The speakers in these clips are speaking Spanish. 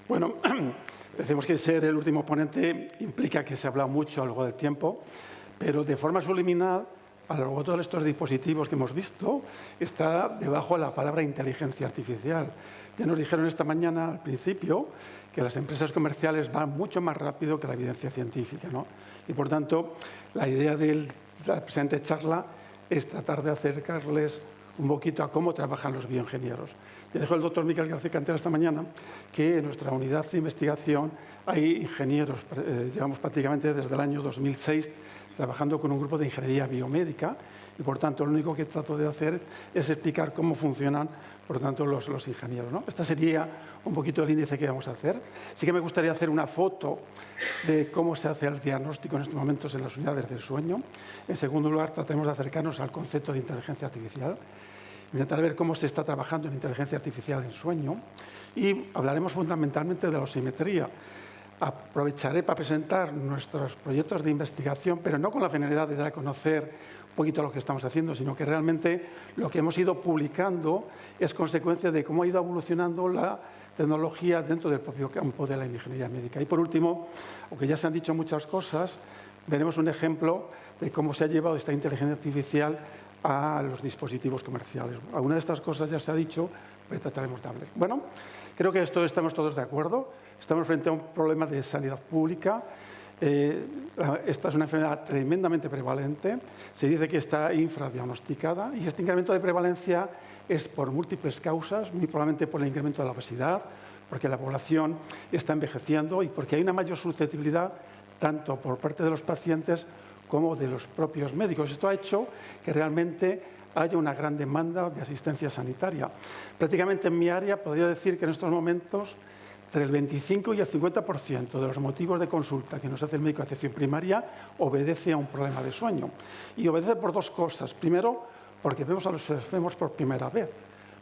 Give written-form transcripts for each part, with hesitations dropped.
Bueno, decimos que ser el último ponente implica que se habla mucho a lo largo del tiempo, pero de forma subliminal, a lo largo de todos estos dispositivos que hemos visto, está debajo la palabra inteligencia artificial. Ya nos dijeron esta mañana, al principio, que las empresas comerciales van mucho más rápido que la evidencia científica, ¿no? Y, por tanto, la idea de la presente charla es tratar de acercarles un poquito a cómo trabajan los bioingenieros. Ya dijo el doctor Miquel García Cantera esta mañana que en nuestra unidad de investigación hay ingenieros, llevamos prácticamente desde el año 2006 trabajando con un grupo de ingeniería biomédica y, por tanto, lo único que trato de hacer es explicar cómo funcionan, por tanto, los ingenieros, ¿no? Este sería un poquito el índice que vamos a hacer. Sí que me gustaría hacer una foto de cómo se hace el diagnóstico en estos momentos en las unidades del sueño. En segundo lugar, tratemos de acercarnos al concepto de inteligencia artificial. Intentar ver cómo se está trabajando en inteligencia artificial en sueño y hablaremos fundamentalmente de la osimetría. Aprovecharé para presentar nuestros proyectos de investigación, pero no con la finalidad de dar a conocer un poquito lo que estamos haciendo, sino que realmente lo que hemos ido publicando es consecuencia de cómo ha ido evolucionando la tecnología dentro del propio campo de la ingeniería médica. Y por último, aunque ya se han dicho muchas cosas, veremos un ejemplo de cómo se ha llevado esta inteligencia artificial a los dispositivos comerciales. Alguna de estas cosas ya se ha dicho, pero trataremos de hablar. Bueno, creo que esto estamos todos de acuerdo. Estamos frente a un problema de sanidad pública. Esta es una enfermedad tremendamente prevalente. Se dice que está infradiagnosticada y este incremento de prevalencia es por múltiples causas, muy probablemente por el incremento de la obesidad, porque la población está envejeciendo y porque hay una mayor susceptibilidad tanto por parte de los pacientes como de los propios médicos. Esto ha hecho que realmente haya una gran demanda de asistencia sanitaria. Prácticamente en mi área podría decir que en estos momentos entre el 25 y el 50% de los motivos de consulta que nos hace el médico de atención primaria obedece a un problema de sueño. Y obedece por dos cosas. Primero, porque vemos a los enfermos por primera vez.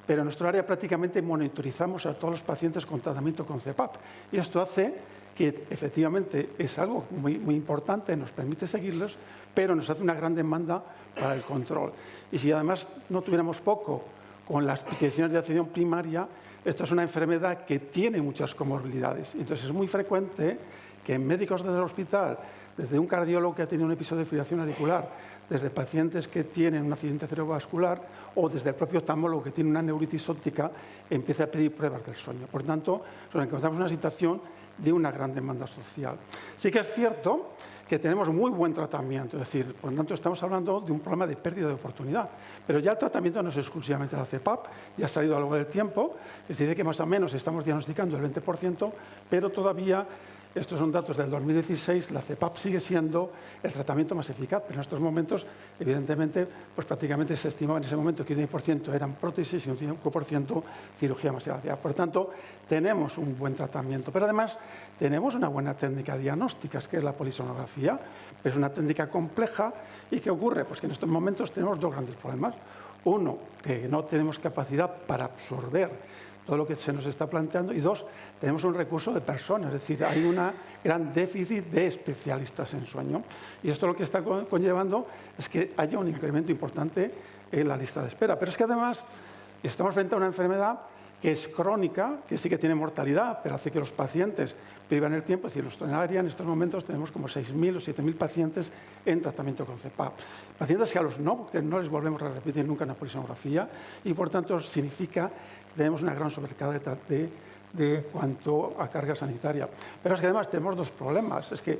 Pero en nuestro área prácticamente monitorizamos a todos los pacientes con tratamiento con CPAP. Y esto hace que efectivamente es algo muy importante, nos permite seguirlos, pero nos hace una gran demanda para el control. Y si además no tuviéramos poco con las peticiones de atención primaria, esta es una enfermedad que tiene muchas comorbilidades. Entonces es muy frecuente que en médicos desde el hospital, desde un cardiólogo que ha tenido un episodio de fibrilación auricular, desde pacientes que tienen un accidente cerebrovascular o desde el propio oftalmólogo que tiene una neuritis óptica, empieza a pedir pruebas del sueño. Por tanto, nos encontramos en una situación de una gran demanda social. Sí que es cierto que tenemos muy buen tratamiento, es decir, por lo tanto estamos hablando de un problema de pérdida de oportunidad, pero ya el tratamiento no es exclusivamente la CPAP, ya ha salido a lo largo del tiempo, que se dice que más o menos estamos diagnosticando el 20%, pero todavía, estos son datos del 2016, la CPAP sigue siendo el tratamiento más eficaz, pero en estos momentos, evidentemente, pues prácticamente se estimaba en ese momento que un 10% eran prótesis y un 5% cirugía masiva. Por tanto, tenemos un buen tratamiento, pero además tenemos una buena técnica diagnóstica, que es la polisonografía. Es una técnica compleja y ¿qué ocurre? Pues que en estos momentos tenemos dos grandes problemas. Uno, que no tenemos capacidad para absorber todo lo que se nos está planteando, y dos, tenemos un recurso de personas, es decir, hay un gran déficit de especialistas en sueño. Y esto lo que está conllevando es que haya un incremento importante en la lista de espera. Pero es que además estamos frente a una enfermedad que es crónica, que sí que tiene mortalidad, pero hace que los pacientes vivan el tiempo. Es decir, en nuestra área en estos momentos tenemos como 6.000 o 7.000 pacientes en tratamiento con CPAP. Pacientes que a los no les volvemos a repetir nunca una polisonografía y, por tanto, significa que tenemos una gran sobrecarga de cuanto a carga sanitaria. Pero es que además tenemos dos problemas. Es que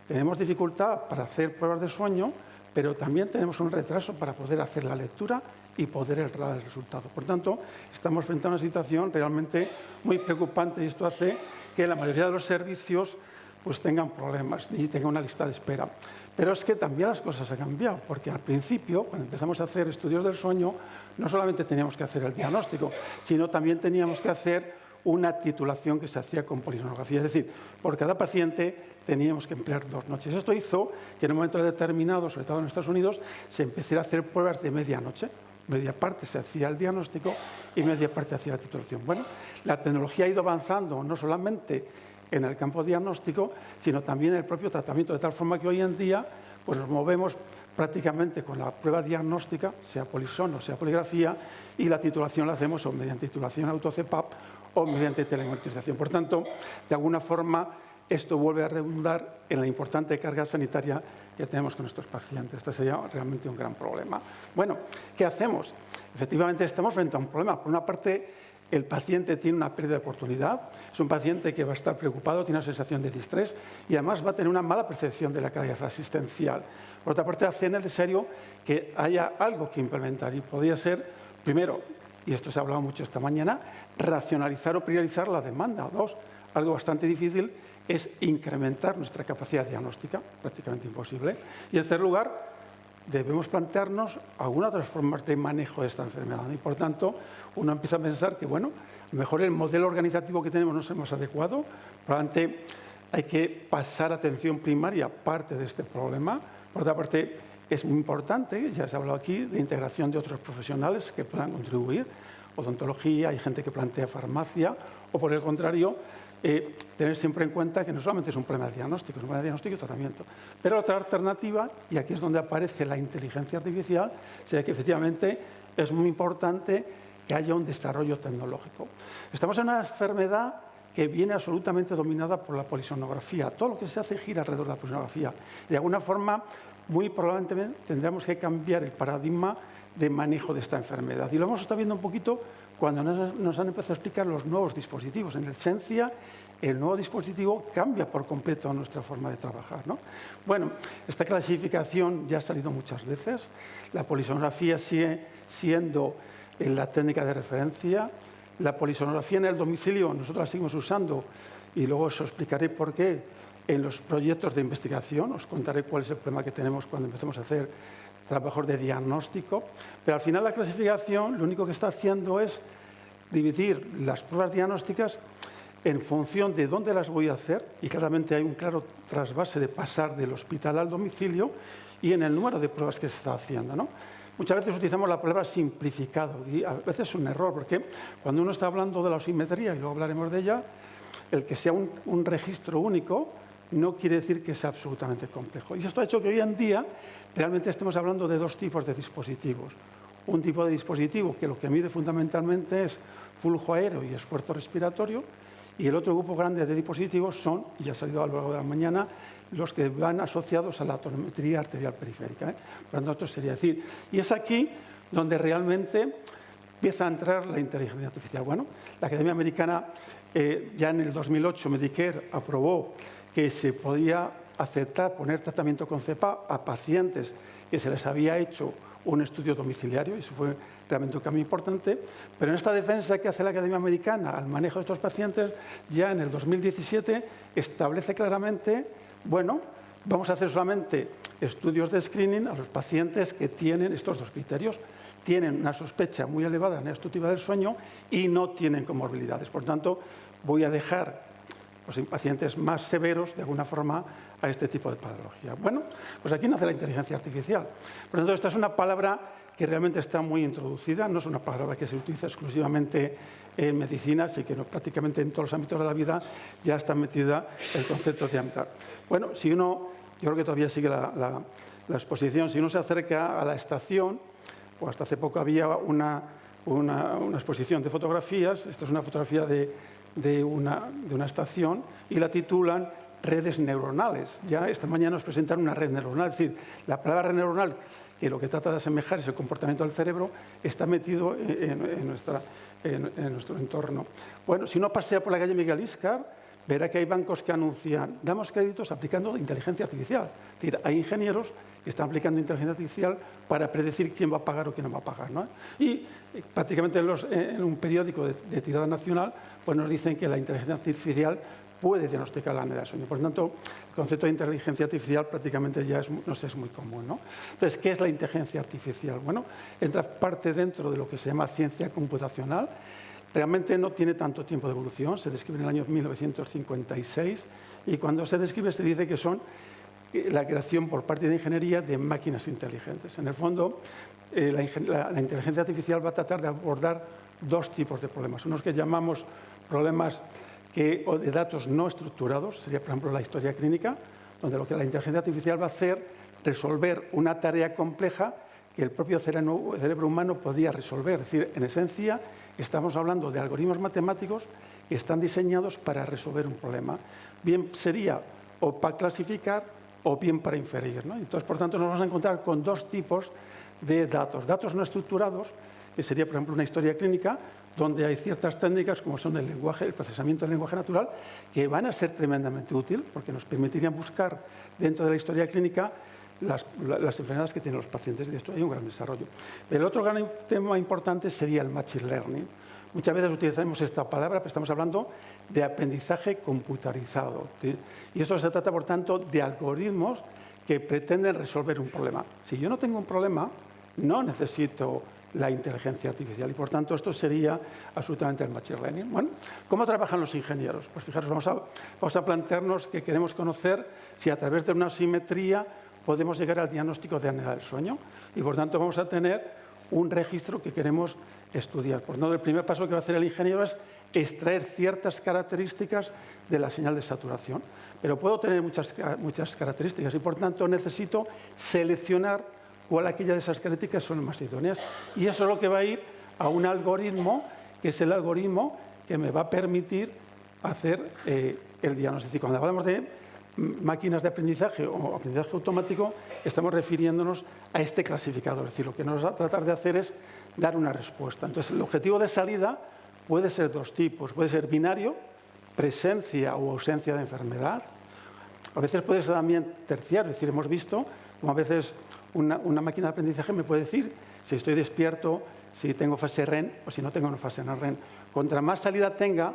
tenemos dificultad para hacer pruebas de sueño, pero también tenemos un retraso para poder hacer la lectura y poder dar el resultado. Por tanto, estamos frente a una situación realmente muy preocupante y esto hace que la mayoría de los servicios pues tengan problemas y tengan una lista de espera. Pero es que también las cosas han cambiado, porque al principio, cuando empezamos a hacer estudios del sueño, no solamente teníamos que hacer el diagnóstico, sino también teníamos que hacer una titulación que se hacía con polisonografía. Es decir, por cada paciente teníamos que emplear 2 noches. Esto hizo que en un momento determinado, sobre todo en Estados Unidos, se empezara a hacer pruebas de medianoche. Media parte se hacía el diagnóstico y media parte hacía la titulación. Bueno, la tecnología ha ido avanzando no solamente en el campo diagnóstico, sino también en el propio tratamiento, de tal forma que hoy en día pues nos movemos prácticamente con la prueba diagnóstica, sea polison o sea poligrafía, y la titulación la hacemos o mediante titulación auto-CPAP o mediante telemonitorización. Por tanto, de alguna forma, esto vuelve a redundar en la importante carga sanitaria que tenemos con nuestros pacientes. Este sería realmente un gran problema. Bueno, ¿qué hacemos? Efectivamente, estamos frente a un problema. Por una parte, el paciente tiene una pérdida de oportunidad, es un paciente que va a estar preocupado, tiene una sensación de distrés y además va a tener una mala percepción de la calidad asistencial. Por otra parte, hace necesario que haya algo que implementar y podría ser, primero, y esto se ha hablado mucho esta mañana, racionalizar o priorizar la demanda. Dos, algo bastante difícil, es incrementar nuestra capacidad diagnóstica, prácticamente imposible. Y en tercer lugar, debemos plantearnos algunas otras formas de manejo de esta enfermedad. Y por tanto, uno empieza a pensar que, bueno, a lo mejor el modelo organizativo que tenemos no es el más adecuado. Probablemente hay que pasar atención primaria a parte de este problema. Por otra parte, es muy importante, ya se ha hablado aquí, de integración de otros profesionales que puedan contribuir. Odontología, hay gente que plantea farmacia, o por el contrario, tener siempre en cuenta que no solamente es un problema de diagnóstico, es un problema de diagnóstico y tratamiento. Pero otra alternativa, y aquí es donde aparece la inteligencia artificial, sería que efectivamente es muy importante que haya un desarrollo tecnológico. Estamos en una enfermedad que viene absolutamente dominada por la polisonografía. Todo lo que se hace gira alrededor de la polisonografía. De alguna forma, muy probablemente tendremos que cambiar el paradigma de manejo de esta enfermedad. Y lo hemos estado viendo un poquito cuando nos han empezado a explicar los nuevos dispositivos. En esencia, el nuevo dispositivo cambia por completo nuestra forma de trabajar, ¿no? Bueno, esta clasificación ya ha salido muchas veces. La polisonografía sigue siendo la técnica de referencia. La polisonografía en el domicilio nosotros la seguimos usando y luego os explicaré por qué en los proyectos de investigación. Os contaré cuál es el problema que tenemos cuando empecemos a hacer trabajos de diagnóstico, pero al final la clasificación lo único que está haciendo es dividir las pruebas diagnósticas en función de dónde las voy a hacer, y claramente hay un claro trasvase de pasar del hospital al domicilio y en el número de pruebas que se está haciendo, ¿no? Muchas veces utilizamos la palabra simplificado y a veces es un error, porque cuando uno está hablando de la osimetría, y luego hablaremos de ella, el que sea un registro único no quiere decir que sea absolutamente complejo. Y esto ha hecho que hoy en día realmente estemos hablando de dos tipos de dispositivos. Un tipo de dispositivo que lo que mide fundamentalmente es flujo aéreo y esfuerzo respiratorio, y el otro grupo grande de dispositivos son, y ya ha salido a lo largo de la mañana, los que van asociados a la tonometría arterial periférica, ¿eh? Por lo tanto, sería decir, y es aquí donde realmente empieza a entrar la inteligencia artificial. Bueno, la Academia Americana ya en el 2008, Medicare, aprobó que se podía aceptar poner tratamiento con cepa a pacientes que se les había hecho un estudio domiciliario, y eso fue realmente un cambio importante, pero en esta defensa que hace la Academia Americana al manejo de estos pacientes, ya en el 2017 establece claramente, bueno, vamos a hacer solamente estudios de screening a los pacientes que tienen estos dos criterios, tienen una sospecha muy elevada en la obstructiva del sueño y no tienen comorbilidades. Por tanto, voy a dejar pues, en pacientes más severos, de alguna forma, a este tipo de patología. Bueno, pues aquí nace la inteligencia artificial. Por lo tanto, esta es una palabra que realmente está muy introducida, no es una palabra que se utiliza exclusivamente en medicina, así que prácticamente en todos los ámbitos de la vida ya está metida el concepto de AMTAR. Bueno, si uno, yo creo que todavía sigue la exposición, si uno se acerca a la estación, pues hasta hace poco había una exposición de fotografías, esta es una fotografía de una estación y la titulan redes neuronales. Ya esta mañana nos presentaron una red neuronal, es decir, la palabra red neuronal, que lo que trata de asemejar es el comportamiento del cerebro, está metido en nuestro entorno. Bueno, si uno pasea por la calle Miguel Íscar, verá que hay bancos que anuncian, damos créditos aplicando inteligencia artificial. Es decir, hay ingenieros que están aplicando inteligencia artificial para predecir quién va a pagar o quién no va a pagar, ¿no? Y prácticamente en un periódico de tirada nacional, pues nos dicen que la inteligencia artificial puede diagnosticar la apnea del sueño. Por lo tanto, el concepto de inteligencia artificial prácticamente ya es muy común, ¿no? Entonces, ¿qué es la inteligencia artificial? Bueno, entra parte dentro de lo que se llama ciencia computacional. Realmente no tiene tanto tiempo de evolución, se describe en el año 1956 y cuando se describe se dice que son la creación por parte de ingeniería de máquinas inteligentes. En el fondo, la inteligencia artificial va a tratar de abordar dos tipos de problemas. Unos que llamamos problemas o de datos no estructurados, sería por ejemplo la historia clínica, donde lo que la inteligencia artificial va a hacer es resolver una tarea compleja que el propio cerebro humano podía resolver. Es decir, en esencia, estamos hablando de algoritmos matemáticos que están diseñados para resolver un problema. Bien sería o para clasificar o bien para inferir, ¿no? Entonces, por tanto, nos vamos a encontrar con dos tipos de datos. Datos no estructurados, que sería, por ejemplo, una historia clínica, donde hay ciertas técnicas, como son el lenguaje, el procesamiento del lenguaje natural, que van a ser tremendamente útil, porque nos permitirían buscar dentro de la historia clínica las enfermedades que tienen los pacientes. De esto hay un gran desarrollo. El otro gran tema importante sería el machine learning. Muchas veces utilizamos esta palabra, pero estamos hablando de aprendizaje computarizado, ¿sí? Y eso se trata, por tanto, de algoritmos que pretenden resolver un problema. Si yo no tengo un problema, no necesito la inteligencia artificial y, por tanto, esto sería absolutamente el machine learning. Bueno, ¿cómo trabajan los ingenieros? Pues fijaros, vamos a plantearnos que queremos conocer si a través de una simetría podemos llegar al diagnóstico de apnea del sueño y, por tanto, vamos a tener un registro que queremos estudiar. Por lo tanto, el primer paso que va a hacer el ingeniero es extraer ciertas características de la señal de saturación. Pero puedo tener muchas características y, por tanto, necesito seleccionar cuál aquellas de esas características son más idóneas. Y eso es lo que va a ir a un algoritmo, que es el algoritmo que me va a permitir hacer el diagnóstico. Es decir, cuando hablamos de máquinas de aprendizaje o aprendizaje automático, estamos refiriéndonos a este clasificador. Es decir, lo que nos va a tratar de hacer es dar una respuesta. Entonces, el objetivo de salida puede ser dos tipos. Puede ser binario, presencia o ausencia de enfermedad. A veces puede ser también terciario. Es decir, hemos visto como a veces una máquina de aprendizaje me puede decir si estoy despierto, si tengo fase REM o si no tengo una fase no REM. Contra más salida tenga,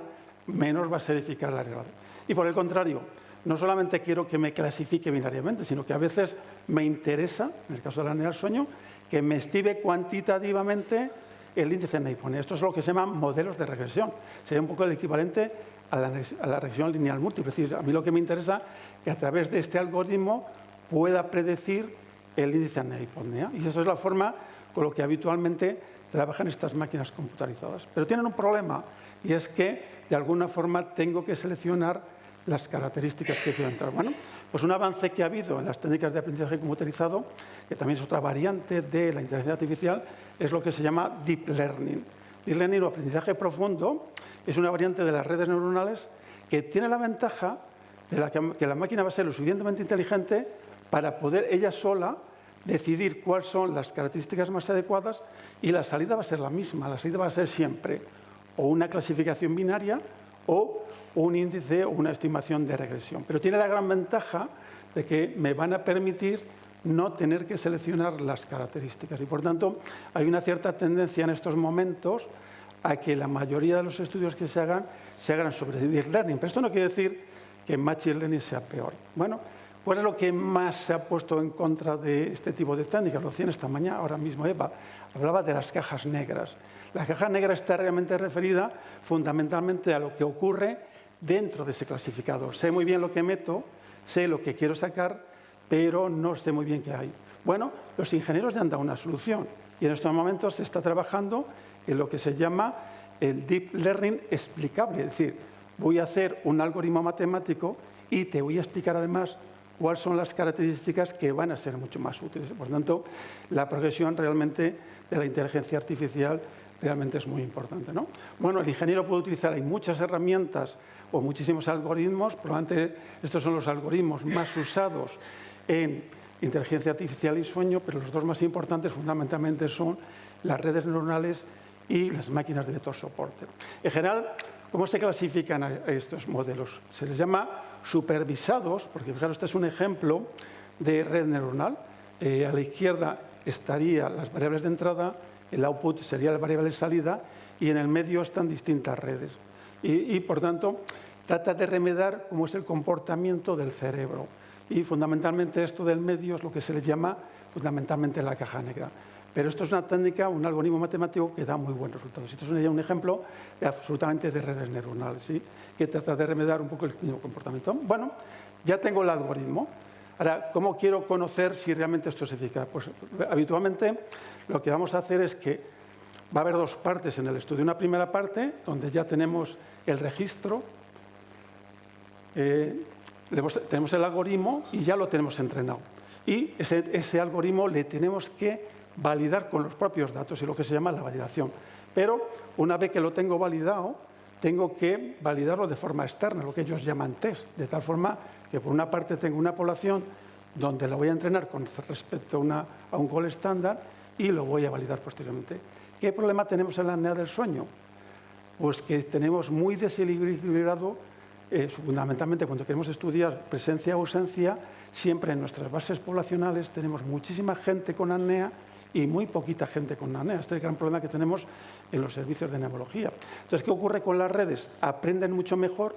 menos va a ser eficaz la regla. Y por el contrario, no solamente quiero que me clasifique binariamente, sino que a veces me interesa, en el caso de la apnea del sueño, que me estime cuantitativamente el índice de Naiponea. Esto es lo que se llaman modelos de regresión. Sería un poco el equivalente a la regresión lineal múltiple. Es decir, a mí lo que me interesa es que a través de este algoritmo pueda predecir el índice de Naiponea. Y esa es la forma con la que habitualmente trabajan estas máquinas computarizadas. Pero tienen un problema, y es que de alguna forma tengo que seleccionar las características que quiero entrar. Bueno, pues un avance que ha habido en las técnicas de aprendizaje computarizado, que también es otra variante de la inteligencia artificial, es lo que se llama Deep Learning. Deep Learning o aprendizaje profundo es una variante de las redes neuronales que tiene la ventaja de que la máquina va a ser lo suficientemente inteligente para poder ella sola decidir cuáles son las características más adecuadas y la salida va a ser la misma. La salida va a ser siempre o una clasificación binaria o un índice o una estimación de regresión. Pero tiene la gran ventaja de que me van a permitir no tener que seleccionar las características. Y, por tanto, hay una cierta tendencia en estos momentos a que la mayoría de los estudios que se hagan sobre Deep Learning. Pero esto no quiere decir que Machine Learning sea peor. Bueno, ¿cuál es lo que más se ha puesto en contra de este tipo de técnicas? Lo decían esta mañana, ahora mismo Eva, hablaba de las cajas negras. La caja negra está realmente referida fundamentalmente a lo que ocurre dentro de ese clasificador. Sé muy bien lo que meto, sé lo que quiero sacar, pero no sé muy bien qué hay. Bueno, los ingenieros ya han dado una solución y en estos momentos se está trabajando en lo que se llama el Deep Learning explicable. Es decir, voy a hacer un algoritmo matemático y te voy a explicar además cuáles son las características que van a ser mucho más útiles. Por tanto, la progresión realmente de la inteligencia artificial realmente es muy importante, ¿no? Bueno, el ingeniero puede utilizar, hay muchas herramientas o muchísimos algoritmos, probablemente estos son los algoritmos más usados en inteligencia artificial y sueño, pero los dos más importantes fundamentalmente son las redes neuronales y las máquinas de vector soporte. En general, ¿cómo se clasifican a estos modelos? Se les llama supervisados, porque fijaros, este es un ejemplo de red neuronal. A la izquierda estarían las variables de entrada, el output sería la variable de salida y en el medio están distintas redes. Y por tanto, trata de remediar cómo es el comportamiento del cerebro. Y fundamentalmente esto del medio es lo que se le llama fundamentalmente la caja negra. Pero esto es una técnica, un algoritmo matemático que da muy buenos resultados. Esto es un ejemplo absolutamente de redes neuronales, ¿sí? Que trata de remediar un poco el mismo comportamiento. Bueno, ya tengo el algoritmo. Ahora, ¿cómo quiero conocer si realmente esto es eficaz? Pues habitualmente lo que vamos a hacer es que va a haber dos partes en el estudio. Una primera parte, donde ya tenemos el registro, tenemos el algoritmo y ya lo tenemos entrenado. Y ese algoritmo le tenemos que validar con los propios datos y lo que se llama la validación. Pero una vez que lo tengo validado, tengo que validarlo de forma externa, lo que ellos llaman test, de tal forma que por una parte tengo una población donde la voy a entrenar con respecto a un gol estándar y lo voy a validar posteriormente. ¿Qué problema tenemos en la apnea del sueño? Pues que tenemos muy desequilibrado, fundamentalmente cuando queremos estudiar presencia o ausencia, siempre en nuestras bases poblacionales tenemos muchísima gente con apnea y muy poquita gente con apnea. Este es el gran problema que tenemos en los servicios de neumología. Entonces, ¿qué ocurre con las redes? Aprenden mucho mejor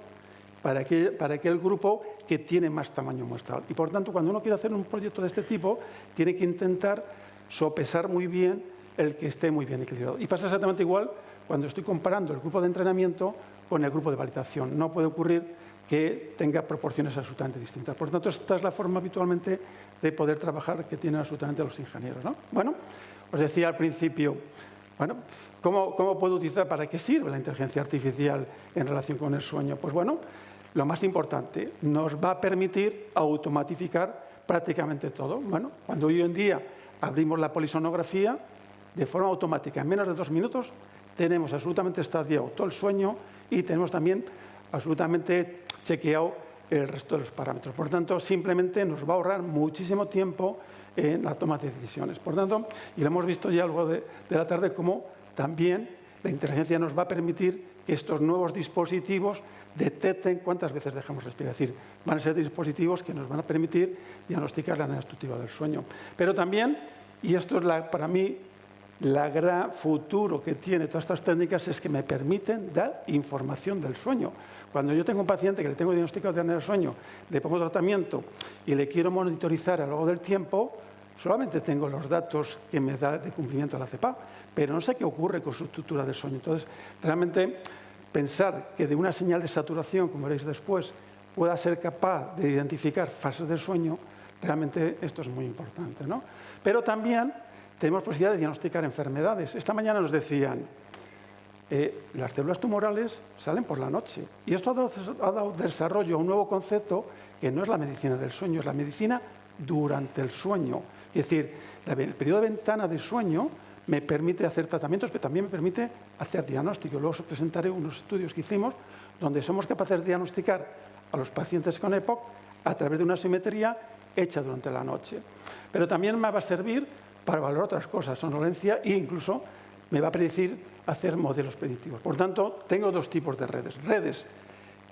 para aquel grupo que tiene más tamaño muestral. Y, por tanto, cuando uno quiere hacer un proyecto de este tipo, tiene que intentar sopesar muy bien el que esté muy bien equilibrado. Y pasa exactamente igual cuando estoy comparando el grupo de entrenamiento con el grupo de validación. No puede ocurrir que tenga proporciones absolutamente distintas. Por tanto, esta es la forma habitualmente de poder trabajar que tienen absolutamente los ingenieros, ¿no? Bueno, os decía al principio, bueno, ¿cómo puedo utilizar, para qué sirve la inteligencia artificial en relación con el sueño? Pues bueno, lo más importante, nos va a permitir automatificar prácticamente todo. Bueno, cuando hoy en día abrimos la polisonografía, de forma automática, en menos de 2 minutos, tenemos absolutamente estadiado todo el sueño y tenemos también absolutamente chequeado el resto de los parámetros. Por tanto, simplemente nos va a ahorrar muchísimo tiempo en la toma de decisiones. Por tanto, y lo hemos visto ya luego de la tarde, cómo también la inteligencia nos va a permitir que estos nuevos dispositivos detecten cuántas veces dejamos respirar. Es decir, van a ser dispositivos que nos van a permitir diagnosticar la apnea obstructiva del sueño. Pero también, y esto es para mí la gran futuro que tiene todas estas técnicas, es que me permiten dar información del sueño. Cuando yo tengo un paciente que le tengo diagnosticado de apnea del sueño, le pongo tratamiento y le quiero monitorizar a lo largo del tiempo, solamente tengo los datos que me da de cumplimiento de la CEPA, pero no sé qué ocurre con su estructura del sueño. Entonces, realmente pensar que de una señal de saturación, como veréis después, pueda ser capaz de identificar fases del sueño, realmente esto es muy importante, ¿no? Pero también tenemos posibilidad de diagnosticar enfermedades. Esta mañana nos decían, las células tumorales salen por la noche. Y esto ha dado desarrollo a un nuevo concepto que no es la medicina del sueño, es la medicina durante el sueño. Es decir, el periodo de ventana de sueño me permite hacer tratamientos, pero también me permite hacer diagnóstico. Luego os presentaré unos estudios que hicimos donde somos capaces de diagnosticar a los pacientes con EPOC a través de una simetría hecha durante la noche. Pero también me va a servir para valorar otras cosas, somnolencia, e incluso me va a predecir hacer modelos predictivos. Por tanto, tengo 2 tipos de redes. Redes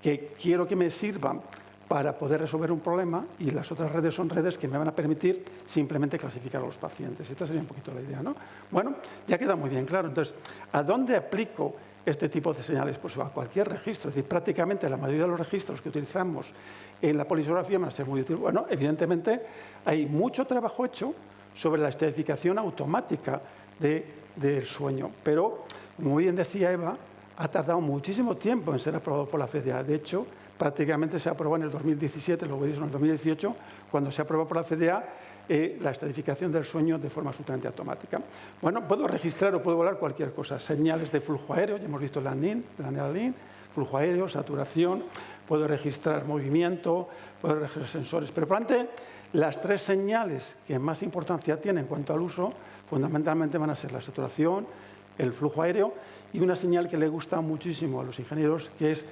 que quiero que me sirvan para poder resolver un problema, y las otras redes son redes que me van a permitir simplemente clasificar a los pacientes. Esta sería un poquito la idea, ¿no? Bueno, ya queda muy bien claro. Entonces, ¿a dónde aplico este tipo de señales? Pues a cualquier registro. Es decir, prácticamente la mayoría de los registros que utilizamos en la polisonografía van a ser muy útiles. Bueno, evidentemente hay mucho trabajo hecho sobre la estadificación automática del sueño, pero, como bien decía Eva, ha tardado muchísimo tiempo en ser aprobado por la FDA. De hecho, prácticamente se aprobó en el 2017, lo veis en el 2018, cuando se aprobó por la FDA la estadificación del sueño de forma absolutamente automática. Bueno, puedo registrar o puedo volar cualquier cosa, señales de flujo aéreo, ya hemos visto la NIN, flujo aéreo, saturación, puedo registrar movimiento, puedo registrar sensores, pero probablemente las 3 señales que más importancia tienen en cuanto al uso, fundamentalmente van a ser la saturación, el flujo aéreo y una señal que le gusta muchísimo a los ingenieros, que es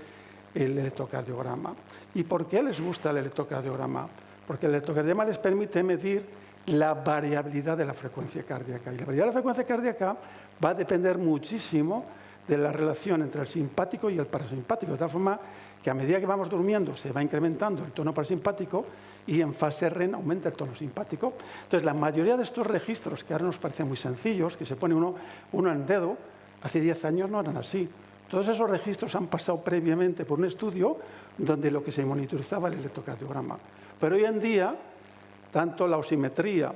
el electrocardiograma. ¿Y por qué les gusta el electrocardiograma? Porque el electrocardiograma les permite medir la variabilidad de la frecuencia cardíaca. Y la variabilidad de la frecuencia cardíaca va a depender muchísimo de la relación entre el simpático y el parasimpático, de tal forma que a medida que vamos durmiendo se va incrementando el tono parasimpático y en fase REM aumenta el tono simpático. Entonces, la mayoría de estos registros, que ahora nos parecen muy sencillos, que se pone uno en el dedo, hace 10 años no eran así. Todos esos registros han pasado previamente por un estudio donde lo que se monitorizaba el electrocardiograma. Pero hoy en día, tanto la osimetría,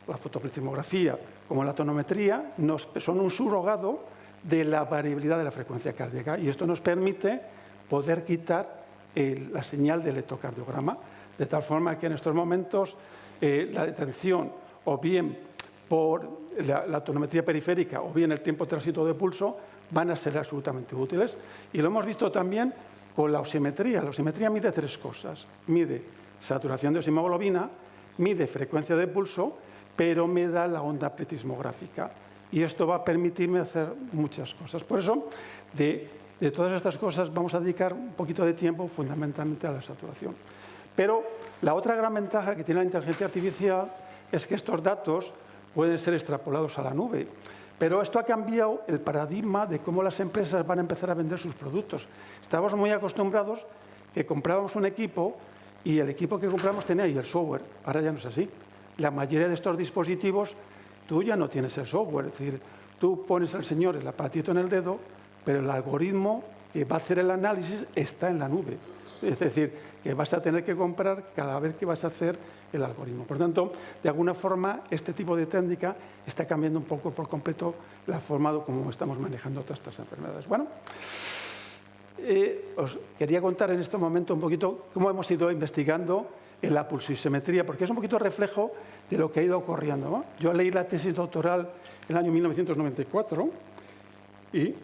la fotoprismografía como la tonometría son un surrogado de la variabilidad de la frecuencia cardíaca, y esto nos permite poder quitar la señal del electrocardiograma, de tal forma que en estos momentos la detección, o bien por la tonometría periférica o bien el tiempo de tránsito de pulso, van a ser absolutamente útiles. Y lo hemos visto también con la osimetría. La osimetría mide 3 cosas. Mide saturación de oximoglobina, mide frecuencia de pulso pero me da la onda pletismográfica. Y esto va a permitirme hacer muchas cosas. Por eso, de todas estas cosas vamos a dedicar un poquito de tiempo fundamentalmente a la saturación. Pero la otra gran ventaja que tiene la inteligencia artificial es que estos datos pueden ser extrapolados a la nube. Pero esto ha cambiado el paradigma de cómo las empresas van a empezar a vender sus productos. Estábamos muy acostumbrados que comprábamos un equipo y el equipo que compramos tenía ahí el software. Ahora ya no es así. La mayoría de estos dispositivos, tú ya no tienes el software. Es decir, tú pones al señor el aparatito en el dedo, pero el algoritmo que va a hacer el análisis está en la nube. Es decir, que vas a tener que comprar cada vez que vas a hacer el algoritmo. Por tanto, de alguna forma, este tipo de técnica está cambiando un poco por completo la forma como estamos manejando todas estas enfermedades. Bueno, os quería contar en este momento un poquito cómo hemos ido investigando en la pulsimetría, porque es un poquito reflejo de lo que ha ido ocurriendo, ¿no? Yo leí la tesis doctoral en el año 1994 y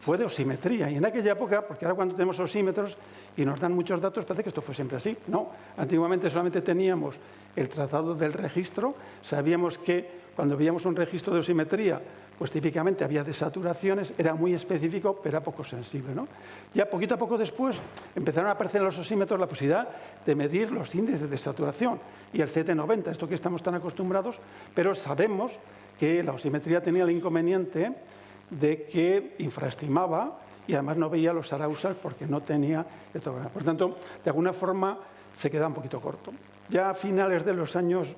fue de osimetría. Y en aquella época, porque ahora cuando tenemos osímetros y nos dan muchos datos, parece que esto fue siempre así. No, antiguamente solamente teníamos el trazado del registro, sabíamos que cuando veíamos un registro de osimetría, pues típicamente había desaturaciones, era muy específico, pero era poco sensible, ¿no? Ya poquito a poco después empezaron a aparecer en los osímetros la posibilidad de medir los índices de saturación y el CT90, esto que estamos tan acostumbrados, pero sabemos que la osimetría tenía el inconveniente de que infraestimaba y además no veía los arousals porque no tenía electrograma. Por tanto, de alguna forma se queda un poquito corto. Ya a finales de los años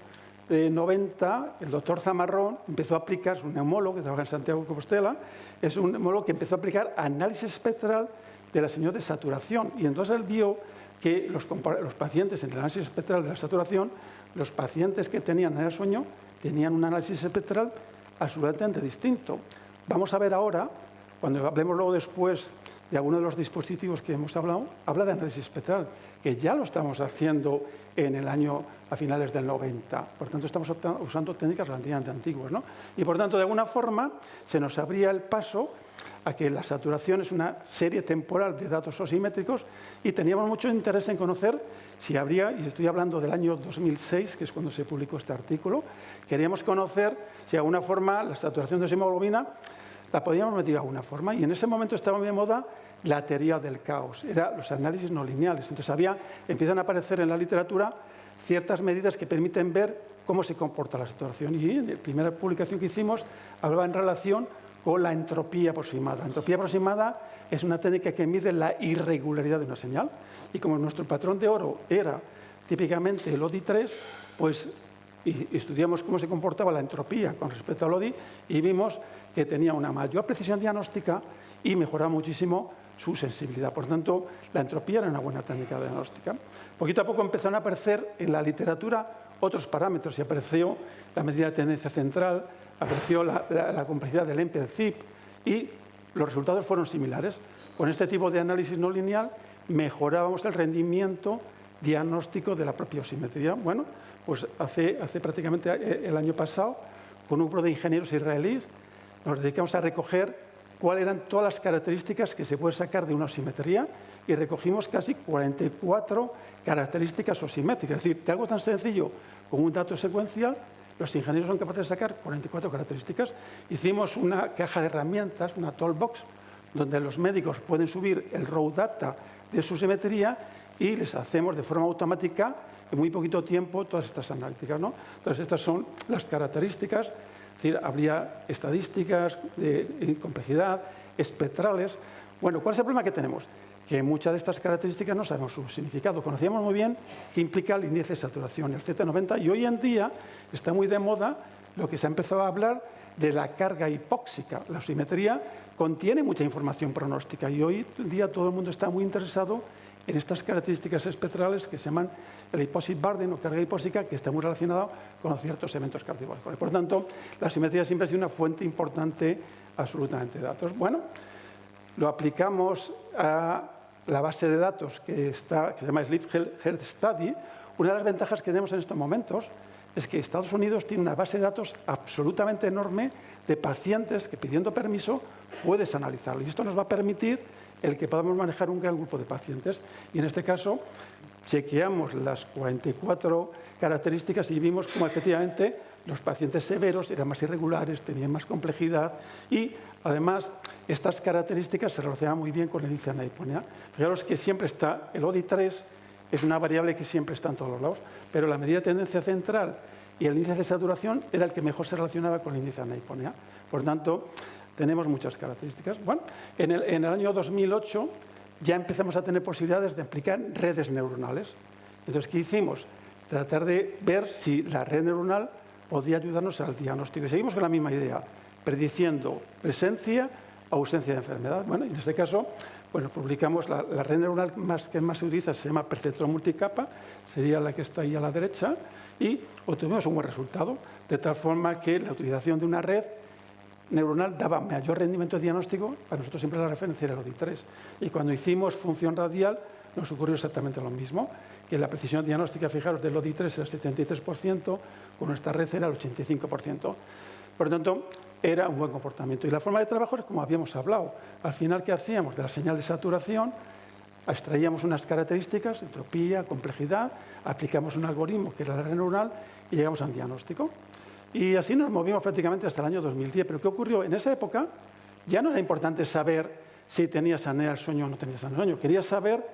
90, el doctor Zamarrón empezó a aplicar, es un neumólogo que trabaja en Santiago de Compostela, es un neumólogo que empezó a aplicar análisis espectral de la señal de saturación. Y entonces él vio que los pacientes en el análisis espectral de la saturación, los pacientes que tenían el sueño, tenían un análisis espectral absolutamente distinto. Vamos a ver ahora, cuando hablemos luego después de alguno de los dispositivos que hemos hablado, habla de análisis espectral, que ya lo estamos haciendo en el año a finales del 90. Por tanto, estamos usando técnicas relativamente antiguas, ¿no? Y por tanto, de alguna forma, se nos abría el paso a que la saturación es una serie temporal de datos osimétricos y teníamos mucho interés en conocer si habría, y estoy hablando del año 2006, que es cuando se publicó este artículo, queríamos conocer si de alguna forma la saturación de hemoglobina la podíamos medir de alguna forma. Y en ese momento estaba muy de moda la teoría del caos, eran los análisis no lineales. Entonces empiezan a aparecer en la literatura ciertas medidas que permiten ver cómo se comporta la saturación. Y en la primera publicación que hicimos hablaba en relación con la entropía aproximada. La entropía aproximada es una técnica que mide la irregularidad de una señal. Y como nuestro patrón de oro era típicamente el ODI3, pues estudiamos cómo se comportaba la entropía con respecto al ODI y vimos que tenía una mayor precisión diagnóstica y mejoraba muchísimo su sensibilidad. Por tanto, la entropía era una buena técnica diagnóstica. Poquito a poco empezaron a aparecer en la literatura otros parámetros y apareció la medida de tendencia central, apareció la complejidad del EMPEL-ZIP y los resultados fueron similares. Con este tipo de análisis no lineal mejorábamos el rendimiento diagnóstico de la propia osimetría. Bueno, pues hace prácticamente el año pasado, con un grupo de ingenieros israelíes, nos dedicamos a recoger cuáles eran todas las características que se puede sacar de una osimetría y recogimos casi 44 características osimétricas. Es decir, de algo tan sencillo como un dato secuencial, los ingenieros son capaces de sacar 44 características. Hicimos una caja de herramientas, una toolbox, donde los médicos pueden subir el raw data de su simetría y les hacemos de forma automática en muy poquito tiempo todas estas analíticas, ¿no? Entonces, estas son las características. Es decir, habría estadísticas de complejidad, espectrales. Bueno, ¿cuál es el problema que tenemos? Que muchas de estas características no sabemos su significado. Conocíamos muy bien qué implica el índice de saturación, el CT90, y hoy en día está muy de moda lo que se ha empezado a hablar de la carga hipóxica. La osimetría contiene mucha información pronóstica y hoy en día todo el mundo está muy interesado en estas características espectrales que se llaman el hypoxic burden o carga hipóxica, que está muy relacionado con ciertos eventos cardiovasculares. Por tanto, la osimetría siempre ha sido una fuente importante absolutamente de datos. Bueno, lo aplicamos a la base de datos que se llama Sleep Health Study. Una de las ventajas que tenemos en estos momentos es que Estados Unidos tiene una base de datos absolutamente enorme de pacientes que, pidiendo permiso, puedes analizarlo. Y esto nos va a permitir el que podamos manejar un gran grupo de pacientes. Y en este caso, chequeamos las 44 características y vimos cómo efectivamente los pacientes severos eran más irregulares, tenían más complejidad y, además, estas características se relacionaban muy bien con el índice de anhedonia. Fijaros que siempre está, el ODI-3 es una variable que siempre está en todos los lados, pero la medida de tendencia central y el índice de saturación era el que mejor se relacionaba con el índice de anhedonia. Por tanto, tenemos muchas características. Bueno, en el año 2008 ya empezamos a tener posibilidades de aplicar redes neuronales. Entonces, ¿qué hicimos? Tratar de ver si la red neuronal podía ayudarnos al diagnóstico. Y seguimos con la misma idea, prediciendo presencia o ausencia de enfermedad. Bueno, en este caso, bueno, publicamos la red neuronal que más se utiliza, se llama perceptrón multicapa, sería la que está ahí a la derecha, y obtuvimos un buen resultado, de tal forma que la utilización de una red neuronal daba mayor rendimiento diagnóstico. Para nosotros siempre la referencia era el ODI-3. Y cuando hicimos función radial, nos ocurrió exactamente lo mismo, que la precisión diagnóstica, fijaros, del ODI-3 era el 73%, con nuestra red era el 85%. Por lo tanto, era un buen comportamiento. Y la forma de trabajo es como habíamos hablado. Al final, ¿qué hacíamos? De la señal de saturación, extraíamos unas características, entropía, complejidad, aplicamos un algoritmo que era la red neuronal y llegamos a un diagnóstico. Y así nos movimos prácticamente hasta el año 2010. ¿Pero qué ocurrió? En esa época ya no era importante saber si tenías apnea del sueño o no tenías apnea del sueño. Querías saber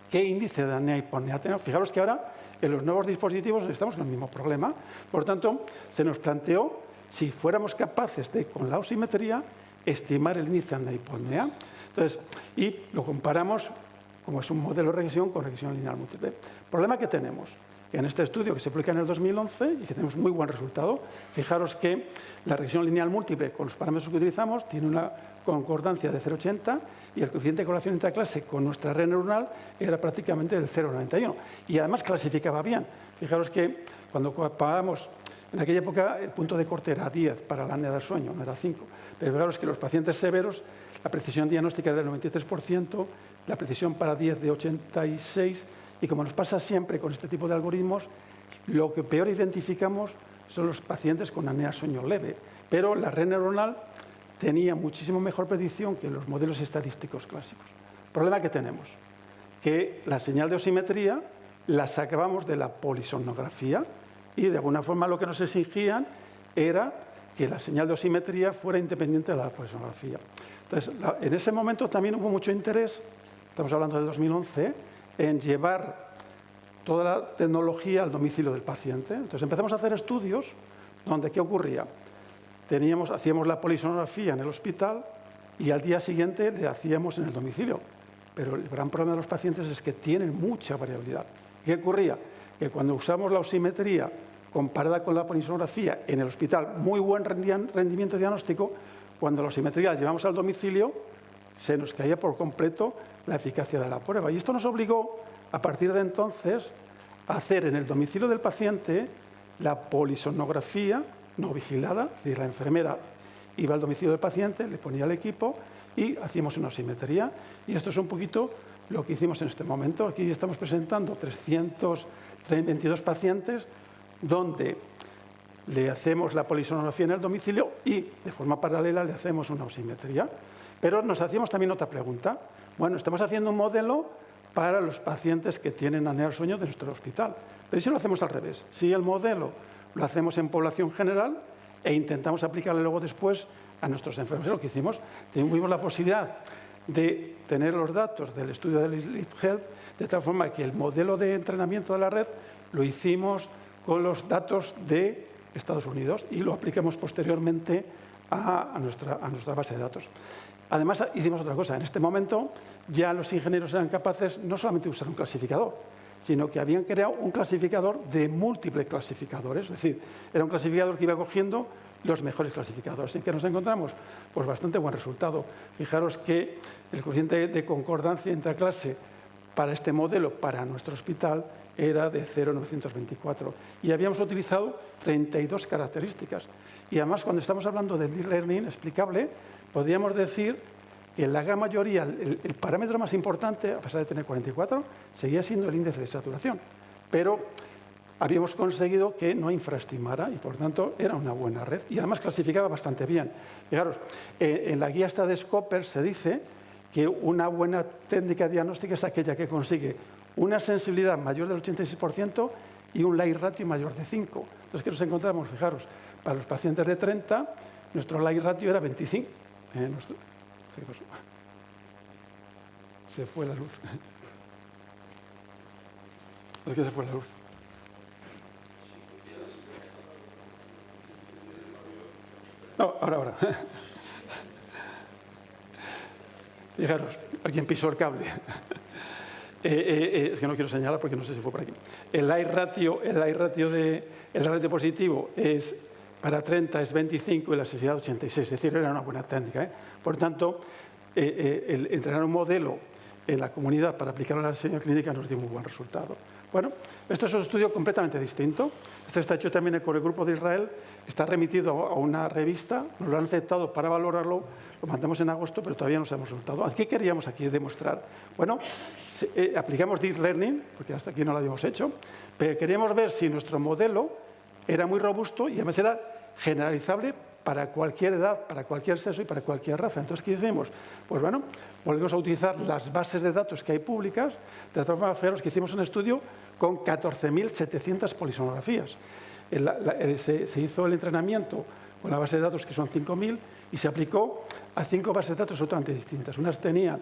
qué índice de apnea y hipopnea tenías. Fijaros que ahora en los nuevos dispositivos estamos con el mismo problema. Por lo tanto, se nos planteó si fuéramos capaces de, con la osimetría, estimar el índice de apnea y hipopnea. Entonces, y lo comparamos, como es un modelo de regresión, con regresión lineal múltiple. El problema que tenemos en este estudio que se publica en el 2011 y que tenemos muy buen resultado, fijaros que la regresión lineal múltiple con los parámetros que utilizamos tiene una concordancia de 0,80 y el coeficiente de correlación interclase con nuestra red neuronal era prácticamente del 0,91 y además clasificaba bien. Fijaros que cuando pagamos, en aquella época el punto de corte era 10 para la apnea del sueño, no era 5, pero fijaros que los pacientes severos la precisión diagnóstica era del 93%, la precisión para 10 de 86%, y como nos pasa siempre con este tipo de algoritmos, lo que peor identificamos son los pacientes con apnea del sueño leve, pero la red neuronal tenía muchísimo mejor predicción que los modelos estadísticos clásicos. Problema que tenemos, que la señal de osimetría la sacábamos de la polisomnografía y de alguna forma lo que nos exigían era que la señal de osimetría fuera independiente de la polisomnografía. Entonces, en ese momento también hubo mucho interés, estamos hablando del 2011, en llevar toda la tecnología al domicilio del paciente. Entonces empezamos a hacer estudios donde, ¿qué ocurría? Hacíamos la polisomnografía en el hospital y al día siguiente le hacíamos en el domicilio. Pero el gran problema de los pacientes es que tienen mucha variabilidad. ¿Qué ocurría? Que cuando usamos la osimetría comparada con la polisomnografía en el hospital, muy buen rendimiento diagnóstico, cuando la osimetría la llevamos al domicilio, se nos caía por completo la eficacia de la prueba. Y esto nos obligó, a partir de entonces, a hacer en el domicilio del paciente la polisomnografía no vigilada, es decir, la enfermera iba al domicilio del paciente, le ponía el equipo y hacíamos una osimetría. Y esto es un poquito lo que hicimos en este momento. Aquí estamos presentando 322 pacientes donde le hacemos la polisomnografía en el domicilio y, de forma paralela, le hacemos una osimetría. Pero nos hacíamos también otra pregunta. Bueno, estamos haciendo un modelo para los pacientes que tienen apnea del sueño de nuestro hospital. Pero si lo hacemos al revés, si el modelo lo hacemos en población general e intentamos aplicarlo luego después a nuestros enfermos. Lo que hicimos, tuvimos la posibilidad de tener los datos del estudio del Elite Health, de tal forma que el modelo de entrenamiento de la red lo hicimos con los datos de Estados Unidos y lo aplicamos posteriormente a nuestra base de datos. Además, hicimos otra cosa. En este momento ya los ingenieros eran capaces no solamente de usar un clasificador, sino que habían creado un clasificador de múltiples clasificadores. Es decir, era un clasificador que iba cogiendo los mejores clasificadores. ¿En qué nos encontramos? Pues bastante buen resultado. Fijaros que el coeficiente de concordancia interclase para este modelo, para nuestro hospital, era de 0,924. Y habíamos utilizado 32 características. Y además, cuando estamos hablando de deep learning explicable, podríamos decir que en la gran mayoría el parámetro más importante, a pesar de tener 44, seguía siendo el índice de saturación. Pero habíamos conseguido que no infraestimara y, por tanto, era una buena red. Y además clasificaba bastante bien. Fijaros, en la guía esta de Scopper se dice que una buena técnica diagnóstica es aquella que consigue una sensibilidad mayor del 86% y un light ratio mayor de 5. Entonces, ¿qué nos encontramos? Fijaros, para los pacientes de 30, nuestro light ratio era 25. Se fue la luz. Es que se fue la luz. No, ahora. Fijaros, alguien pisó el cable. Es que no quiero señalar porque no sé si fue por aquí. El light ratio positivo es para 30 es 25 y la sensibilidad 86, es decir, era una buena técnica. Por tanto, el entrenar un modelo en la comunidad para aplicarlo a la diseño clínica nos dio muy buen resultado. Bueno, esto es un estudio completamente distinto. Este está hecho también con el Grupo de Israel, está remitido a una revista, nos lo han aceptado para valorarlo, lo mandamos en agosto, pero todavía no sabemos resultado. ¿Qué queríamos aquí demostrar? Bueno, aplicamos Deep Learning, porque hasta aquí no lo habíamos hecho, pero queríamos ver si nuestro modelo era muy robusto y además era generalizable para cualquier edad, para cualquier sexo y para cualquier raza. Entonces, ¿qué hicimos? Pues bueno, volvemos a utilizar las bases de datos que hay públicas. De todas formas, fijaros que hicimos un estudio con 14.700 polisonografías. Se hizo el entrenamiento con la base de datos, que son 5.000, y se aplicó a 5 bases de datos absolutamente distintas. Unas tenían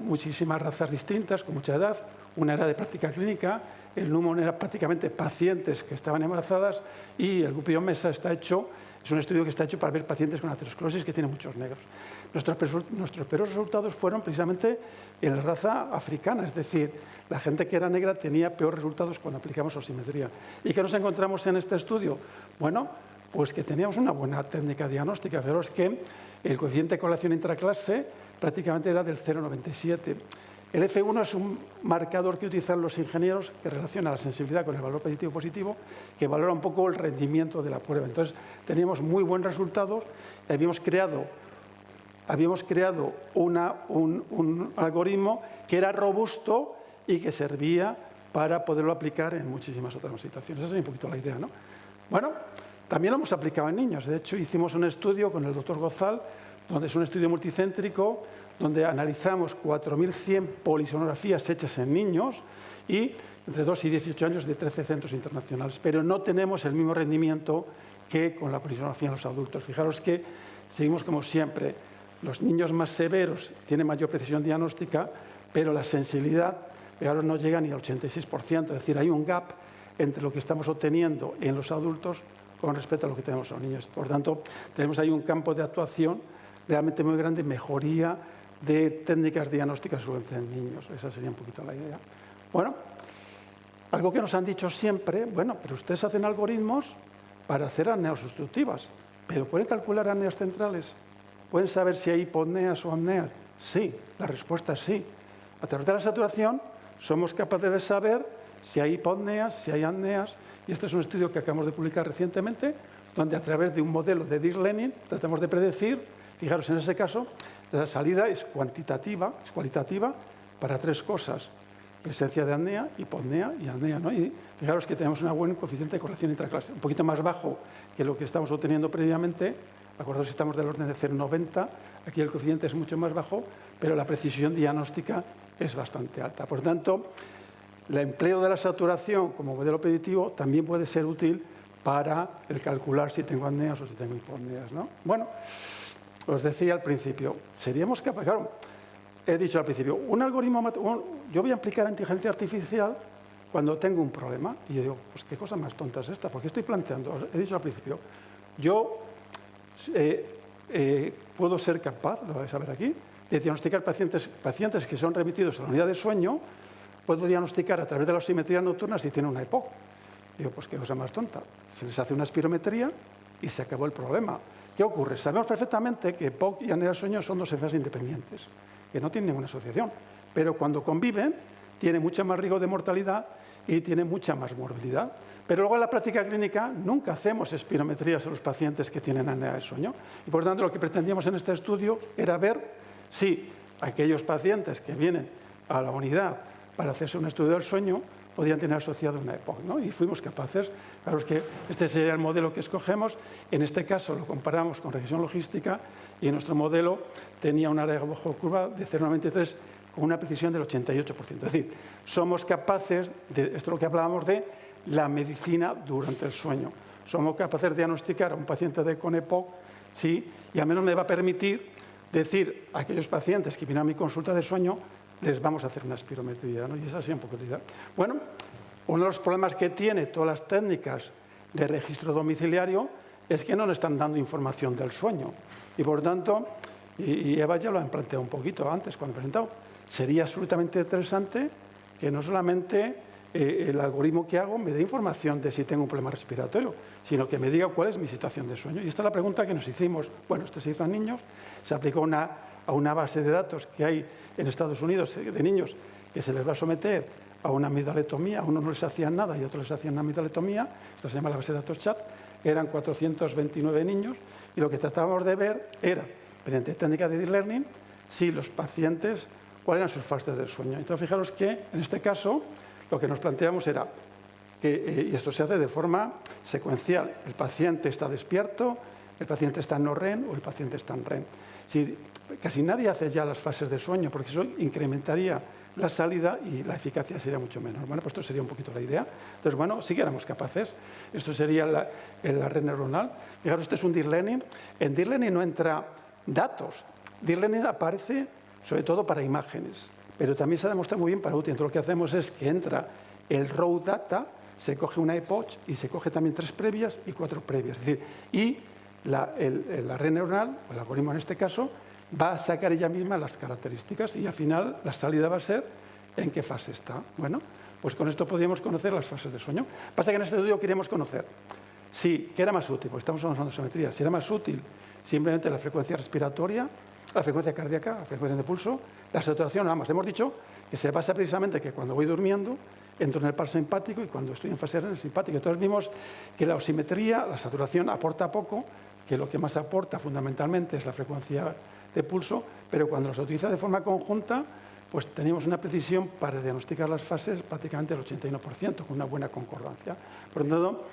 muchísimas razas distintas, con mucha edad. Una era de práctica clínica, el número era prácticamente pacientes que estaban embarazadas, y el grupo Biomesa es un estudio que está hecho para ver pacientes con aterosclerosis que tienen muchos negros. Nuestros peores resultados fueron precisamente en la raza africana, es decir, la gente que era negra tenía peores resultados cuando aplicamos osimetría. ¿Y qué nos encontramos en este estudio? Bueno, pues que teníamos una buena técnica diagnóstica. Fijaros que el coeficiente de correlación intraclase prácticamente era del 0,97. El F1 es un marcador que utilizan los ingenieros que relaciona la sensibilidad con el valor predictivo positivo, que valora un poco el rendimiento de la prueba. Entonces, teníamos muy buenos resultados y habíamos creado un algoritmo que era robusto y que servía para poderlo aplicar en muchísimas otras situaciones. Esa es un poquito la idea, ¿no? Bueno, también lo hemos aplicado en niños. De hecho, hicimos un estudio con el doctor Gozal, donde es un estudio multicéntrico, donde analizamos 4.100 polisonografías hechas en niños y entre 2 y 18 años de 13 centros internacionales. Pero no tenemos el mismo rendimiento que con la polisonografía en los adultos. Fijaros que seguimos como siempre. Los niños más severos tienen mayor precisión diagnóstica, pero la sensibilidad, fijaros, no llega ni al 86%. Es decir, hay un gap entre lo que estamos obteniendo en los adultos con respecto a lo que tenemos en los niños. Por tanto, tenemos ahí un campo de actuación realmente muy grande, mejoría de técnicas diagnósticas en niños. Esa sería un poquito la idea. Bueno, algo que nos han dicho siempre, bueno, pero ustedes hacen algoritmos para hacer apneas obstructivas, pero ¿pueden calcular apneas centrales? ¿Pueden saber si hay hipopneas o apneas? Sí, la respuesta es sí. A través de la saturación somos capaces de saber si hay hipopneas, si hay apneas, y este es un estudio que acabamos de publicar recientemente, donde a través de un modelo de Deep Learning tratamos de predecir, fijaros en ese caso, la salida es cualitativa para 3 cosas: presencia de apnea, hipopnea y apnea, ¿no? Y fijaros que tenemos un buen coeficiente de correlación intraclase, un poquito más bajo que lo que estamos obteniendo previamente. Acordaos, estamos del orden de 0,90, aquí el coeficiente es mucho más bajo, pero la precisión diagnóstica es bastante alta. Por tanto, el empleo de la saturación como modelo predictivo también puede ser útil para el calcular si tengo apneas o si tengo hipopneas, ¿no? Bueno, os decía al principio, seríamos capaces, claro, he dicho al principio, un algoritmo, yo voy a aplicar inteligencia artificial cuando tengo un problema, y yo digo, pues qué cosa más tonta es esta, porque estoy planteando, os he dicho al principio, yo puedo ser capaz, lo vais a ver aquí, de diagnosticar pacientes que son remitidos a la unidad de sueño, puedo diagnosticar a través de la osimetría nocturna si tiene una EPOC. Digo, pues qué cosa más tonta, se les hace una espirometría y se acabó el problema. ¿Qué ocurre? Sabemos perfectamente que EPOC y apnea del sueño son 2 enfermedades independientes, que no tienen ninguna asociación, pero cuando conviven tiene mucha más riesgo de mortalidad y tiene mucha más morbilidad. Pero luego en la práctica clínica nunca hacemos espirometrías a los pacientes que tienen apnea del sueño. Y por tanto lo que pretendíamos en este estudio era ver si aquellos pacientes que vienen a la unidad para hacerse un estudio del sueño podían tener asociado una EPOC, ¿no? Y fuimos capaces, Claro, es que este sería el modelo que escogemos. En este caso lo comparamos con regresión logística y nuestro modelo tenía una área bajo curva de 0,93 con una precisión del 88%. Es decir, somos capaces de, esto es lo que hablábamos de la medicina durante el sueño. Somos capaces de diagnosticar a un paciente de CONEPOC, sí, y al menos me va a permitir decir a aquellos pacientes que vienen a mi consulta de sueño, les vamos a hacer una espirometría, ¿no? Y es así un poco de idea. Bueno, uno de los problemas que tiene todas las técnicas de registro domiciliario es que no nos están dando información del sueño. Y por tanto, y Eva ya lo ha planteado un poquito antes cuando he presentado, sería absolutamente interesante que no solamente el algoritmo que hago me dé información de si tengo un problema respiratorio, sino que me diga cuál es mi situación de sueño. Y esta es la pregunta que nos hicimos. Bueno, esto se hizo a niños, se aplicó a una base de datos que hay en Estados Unidos de niños que se les va a someter a una amigdaletomía. A unos no les hacían nada y a otros les hacían una amigdaletomía. Esto se llama la base de datos CHAT. Eran 429 niños y lo que tratábamos de ver era, mediante técnica de deep learning, si los pacientes, cuáles eran sus fases del sueño. Entonces, fijaros que en este caso lo que nos planteamos era que, y esto se hace de forma secuencial, el paciente está despierto, el paciente está en no REM o el paciente está en REM. Si casi nadie hace ya las fases de sueño porque eso incrementaría la salida y la eficacia sería mucho menor. Bueno, pues esto sería un poquito la idea. Entonces, bueno, sí que éramos capaces. Esto sería la red neuronal. Fijaros, este es un deep learning. En deep learning no entra datos. Deep learning aparece sobre todo para imágenes, pero también se ha demostrado muy bien para UTI. Entonces, lo que hacemos es que entra el raw data, se coge una epoch y se coge también 3 previas y 4 previas. Es decir, y la red neuronal, o el algoritmo en este caso, va a sacar ella misma las características y al final la salida va a ser en qué fase está. Bueno, pues con esto podríamos conocer las fases de sueño. Pasa que en este estudio queríamos conocer si, ¿qué era más útil? Pues estamos usando sometría. Si era más útil simplemente la frecuencia respiratoria, la frecuencia cardíaca, la frecuencia de pulso, la saturación, nada más. Hemos dicho que se basa precisamente que cuando voy durmiendo entro en el parasimpático y cuando estoy en fase REM en el simpático. Entonces vimos que la osimetría, la saturación aporta poco, que lo que más aporta fundamentalmente es la frecuencia de pulso, pero cuando se utiliza de forma conjunta, pues teníamos una precisión para diagnosticar las fases prácticamente del 81%, con una buena concordancia. Por lo tanto,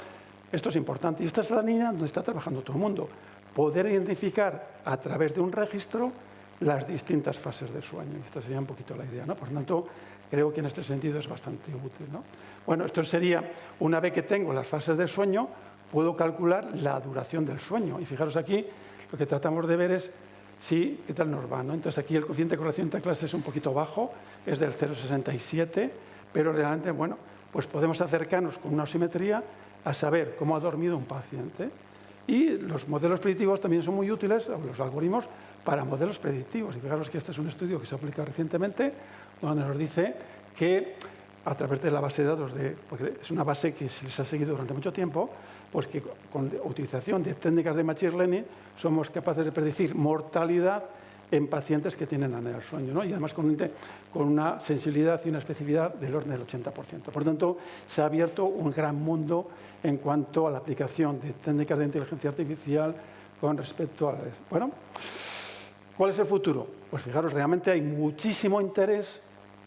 esto es importante. Y esta es la línea donde está trabajando todo el mundo. Poder identificar a través de un registro las distintas fases de sueño. Esta sería un poquito la idea, ¿no? Por lo tanto, creo que en este sentido es bastante útil, ¿no? Bueno, esto sería, una vez que tengo las fases del sueño, puedo calcular la duración del sueño. Y fijaros aquí, lo que tratamos de ver es sí, ¿qué tal nos va? ¿No? Entonces aquí el coeficiente de correlación entre clases es un poquito bajo, es del 0,67, pero realmente, bueno, pues podemos acercarnos con una osimetría a saber cómo ha dormido un paciente. Y los modelos predictivos también son muy útiles, los algoritmos, para modelos predictivos. Y fijaros que este es un estudio que se ha aplicado recientemente, donde nos dice que a través de la base de datos, porque es una base que se ha seguido durante mucho tiempo, pues que con utilización de técnicas de machine learning somos capaces de predecir mortalidad en pacientes que tienen apnea del sueño, ¿no? Y además con una sensibilidad y una especificidad del orden del 80%. Por tanto, se ha abierto un gran mundo en cuanto a la aplicación de técnicas de inteligencia artificial con respecto a... Bueno, ¿cuál es el futuro? Pues fijaros, realmente hay muchísimo interés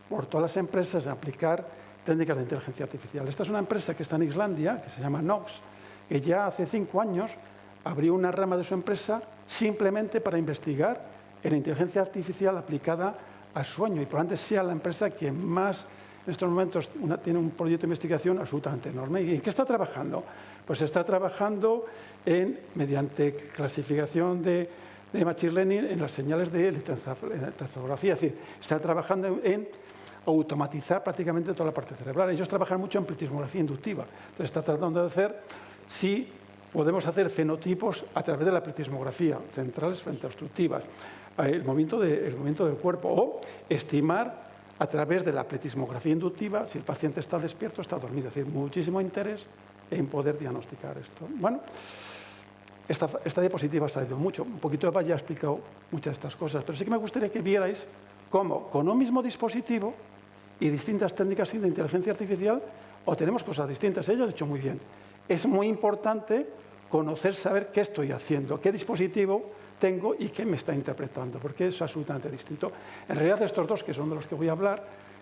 por todas las empresas en aplicar técnicas de inteligencia artificial. Esta es una empresa que está en Islandia, que se llama Nox, que ya hace 5 años abrió una rama de su empresa simplemente para investigar en inteligencia artificial aplicada al sueño y probablemente sea la empresa que más en estos momentos tiene un proyecto de investigación absolutamente enorme. ¿Y en qué está trabajando? Pues está trabajando mediante clasificación de machine learning en las señales de electroencefalografía, es decir, está trabajando en automatizar prácticamente toda la parte cerebral. Ellos trabajan mucho en pletismografía inductiva, entonces está tratando de hacer si podemos hacer fenotipos a través de la pletismografía, centrales frente a obstructivas, el movimiento del cuerpo, o estimar a través de la pletismografía inductiva si el paciente está despierto o está dormido. Es decir, muchísimo interés en poder diagnosticar esto. Bueno, esta diapositiva ha salido mucho. Un poquito Eva ya ha explicado muchas de estas cosas, pero sí que me gustaría que vierais cómo con un mismo dispositivo y distintas técnicas de inteligencia artificial obtenemos cosas distintas. Ella lo ha dicho muy bien. Es muy importante conocer, saber qué estoy haciendo, qué dispositivo tengo y qué me está interpretando, porque es absolutamente distinto. En realidad estos dos, que son de los que voy a hablar,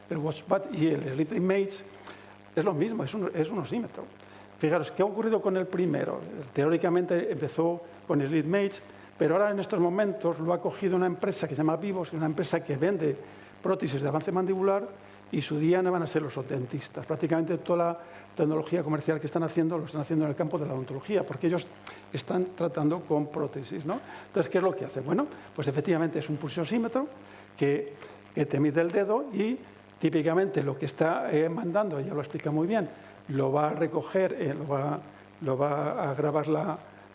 el WatchBat y el Elite Image, es lo mismo, es un osímetro. Fijaros, ¿qué ha ocurrido con el primero? Teóricamente empezó con SleepMates, pero ahora en estos momentos lo ha cogido una empresa que se llama Vivos, una empresa que vende prótesis de avance mandibular, y su diana van a ser los dentistas. Prácticamente toda la tecnología comercial que están haciendo lo están haciendo en el campo de la odontología, porque ellos están tratando con prótesis, ¿no? Entonces, ¿qué es lo que hace? Bueno, pues efectivamente es un pulsosímetro que te mide el dedo y típicamente lo que está mandando, ya lo explica muy bien, lo va a recoger, lo va a grabar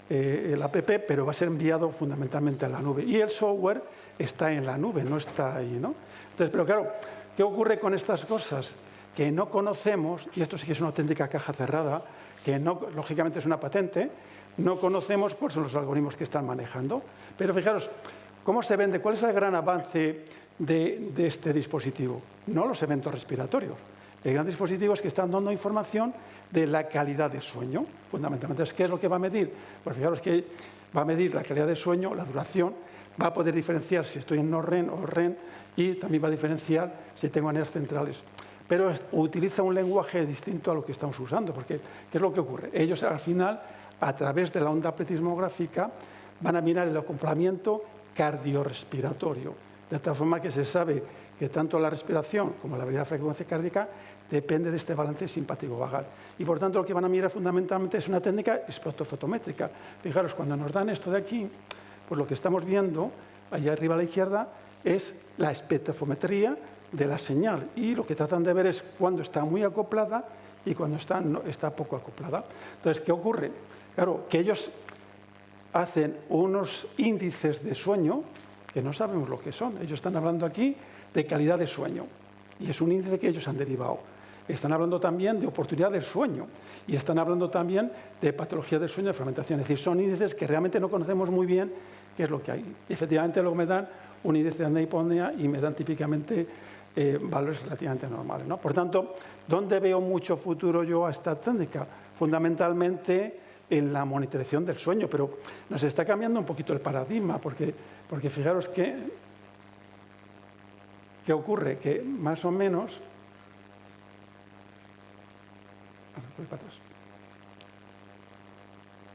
el app, pero va a ser enviado fundamentalmente a la nube. Y el software está en la nube, no está ahí, ¿no? Entonces, pero claro, ¿qué ocurre con estas cosas? Que no conocemos, y esto sí que es una auténtica caja cerrada, que no, lógicamente es una patente, no conocemos cuáles son los algoritmos que están manejando. Pero fijaros, ¿cómo se vende? ¿Cuál es el gran avance de este dispositivo? No los eventos respiratorios. El gran dispositivo es que están dando información de la calidad de sueño, fundamentalmente. ¿Qué es lo que va a medir? Pues fijaros que va a medir la calidad de sueño, la duración, va a poder diferenciar si estoy en no REM o REM y también va a diferenciar si tengo aneas centrales. Pero utiliza un lenguaje distinto a lo que estamos usando, porque ¿qué es lo que ocurre? Ellos al final, a través de la onda pletismográfica, van a mirar el acoplamiento cardiorrespiratorio, de tal forma que se sabe que tanto la respiración como la variedad de frecuencia cardíaca depende de este balance simpático-vagal. Y por tanto lo que van a mirar fundamentalmente es una técnica espectrofotométrica. Fijaros, cuando nos dan esto de aquí, pues lo que estamos viendo, allá arriba a la izquierda, es la espectrofometría de la señal. Y lo que tratan de ver es cuando está muy acoplada y cuando está poco acoplada. Entonces, ¿qué ocurre? Claro, que ellos hacen unos índices de sueño que no sabemos lo que son. Ellos están hablando aquí de calidad de sueño y es un índice que ellos han derivado. Están hablando también de oportunidad del sueño y están hablando también de patología del sueño, de fragmentación. Es decir, son índices que realmente no conocemos muy bien qué es lo que hay. Y efectivamente luego me dan un índice de apnea y me dan típicamente valores relativamente normales, ¿no? Por tanto, ¿dónde veo mucho futuro yo a esta técnica? Fundamentalmente en la monitorización del sueño, pero nos está cambiando un poquito el paradigma, porque fijaros ¿qué ocurre? Que más o menos... Voy para atrás.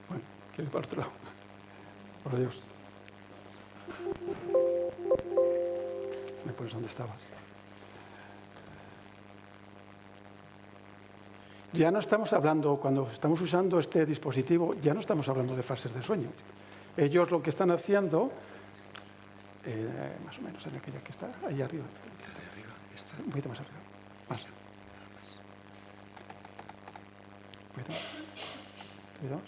Bueno, quiero ir para otro lado. Por Dios. Si me pones donde estaba. Ya no estamos hablando, cuando estamos usando este dispositivo, ya no estamos hablando de fases de sueño. Ellos lo que están haciendo, más o menos en aquella que está ahí arriba. Está. Un poquito más arriba. Más. Cuidado.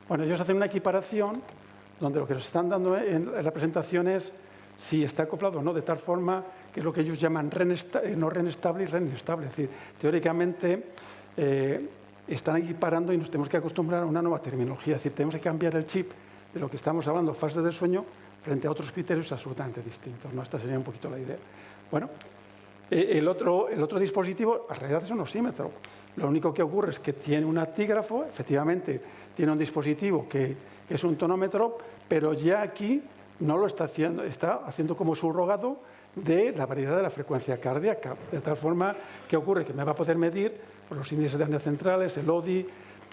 Bueno, ellos hacen una equiparación donde lo que nos están dando en la presentación es si está acoplado o no, de tal forma que es lo que ellos llaman no REM estable y REM inestable. Es decir, teóricamente están equiparando y nos tenemos que acostumbrar a una nueva terminología. Es decir, tenemos que cambiar el chip de lo que estamos hablando, fases del sueño, frente a otros criterios absolutamente distintos, ¿no? Esta sería un poquito la idea. Bueno, el otro dispositivo, en realidad es un osímetro. Lo único que ocurre es que tiene un actígrafo, efectivamente tiene un dispositivo que es un tonómetro, pero ya aquí no lo está haciendo como subrogado de la variedad de la frecuencia cardíaca. De tal forma que ocurre que me va a poder medir los índices de apneas centrales, el ODI,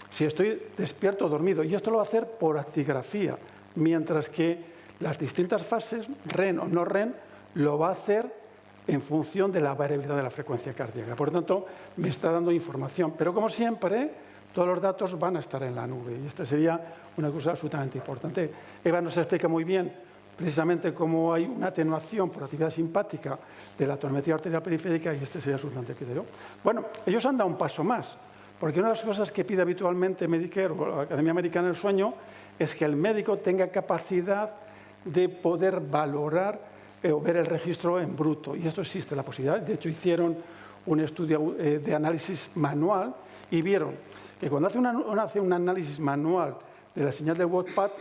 si estoy despierto o dormido. Y esto lo va a hacer por actigrafía, mientras que las distintas fases, REM o no REM, lo va a hacer en función de la variabilidad de la frecuencia cardíaca. Por lo tanto, me está dando información. Pero como siempre, todos los datos van a estar en la nube. Y esta sería una cosa absolutamente importante. Eva nos explica muy bien precisamente cómo hay una atenuación por actividad simpática de la tonometría arterial periférica y este sería absolutamente criterio. Bueno, ellos han dado un paso más, porque una de las cosas que pide habitualmente Medicare o la Academia Americana del Sueño es que el médico tenga capacidad de poder valorar o ver el registro en bruto. Y esto existe la posibilidad. De hecho, hicieron un estudio de análisis manual y vieron que cuando hace un análisis manual de la señal del WOTPAT,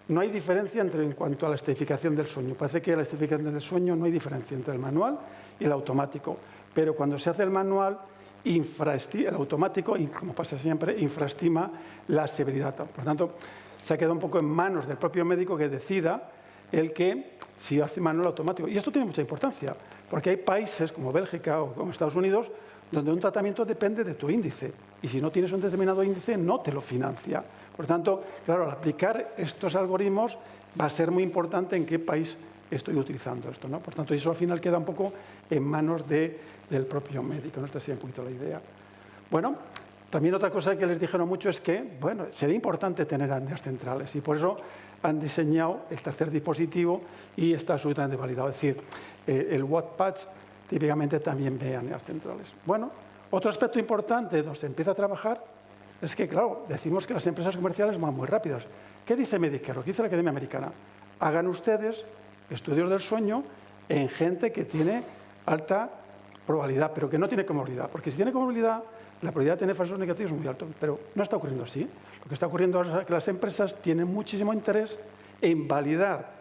no hay diferencia en cuanto a la estratificación del sueño. Parece que la estratificación del sueño no hay diferencia entre el manual y el automático. Pero cuando se hace el manual, el automático, como pasa siempre, infraestima la severidad. Por tanto, se ha quedado un poco en manos del propio médico que decida el que si hace manual automático. Y esto tiene mucha importancia, Porque hay países como Bélgica o como Estados Unidos donde un tratamiento depende de tu índice. Y si no tienes un determinado índice, no te lo financia. Por tanto, claro, al aplicar estos algoritmos va a ser muy importante en qué país estoy utilizando esto, ¿no? Por tanto, eso al final queda un poco en manos del propio médico, ¿no? Esta sería un poquito la idea. Bueno, también otra cosa que les dijeron mucho es que, bueno, sería importante tener apneas centrales y por eso han diseñado el tercer dispositivo y está absolutamente validado. Es decir, el Wattpatch típicamente también ve apneas centrales. Bueno, otro aspecto importante donde se empieza a trabajar es que, claro, decimos que las empresas comerciales van muy rápidas. ¿Qué dice Medicare? ¿Qué dice la Academia Americana? Hagan ustedes estudios del sueño en gente que tiene alta probabilidad, pero que no tiene comorbilidad. Porque si tiene comorbilidad, la probabilidad de tener falsos negativos es muy alta, pero no está ocurriendo así. Lo que está ocurriendo es que las empresas tienen muchísimo interés en validar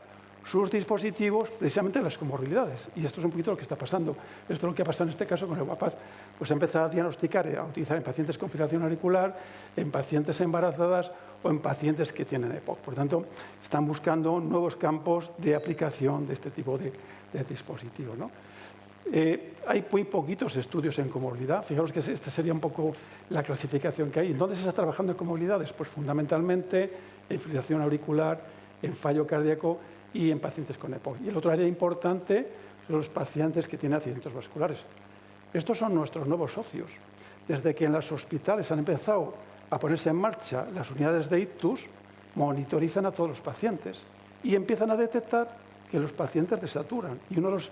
sus dispositivos precisamente las comorbilidades. Y esto es un poquito lo que está pasando. Esto es lo que ha pasado en este caso con el Wattpatch. Pues empezar a diagnosticar, a utilizar en pacientes con fibrilación auricular, en pacientes embarazadas o en pacientes que tienen EPOC. Por tanto, están buscando nuevos campos de aplicación de este tipo de dispositivos, ¿no? Hay muy poquitos estudios en comorbilidad. Fijaros que esta sería un poco la clasificación que hay. ¿Dónde se está trabajando en comorbilidades? Pues fundamentalmente en fibrilación auricular, en fallo cardíaco y en pacientes con EPOC. Y el otro área importante son los pacientes que tienen accidentes vasculares. Estos son nuestros nuevos socios. Desde que en los hospitales han empezado a ponerse en marcha las unidades de ictus, monitorizan a todos los pacientes y empiezan a detectar que los pacientes desaturan. Y uno de los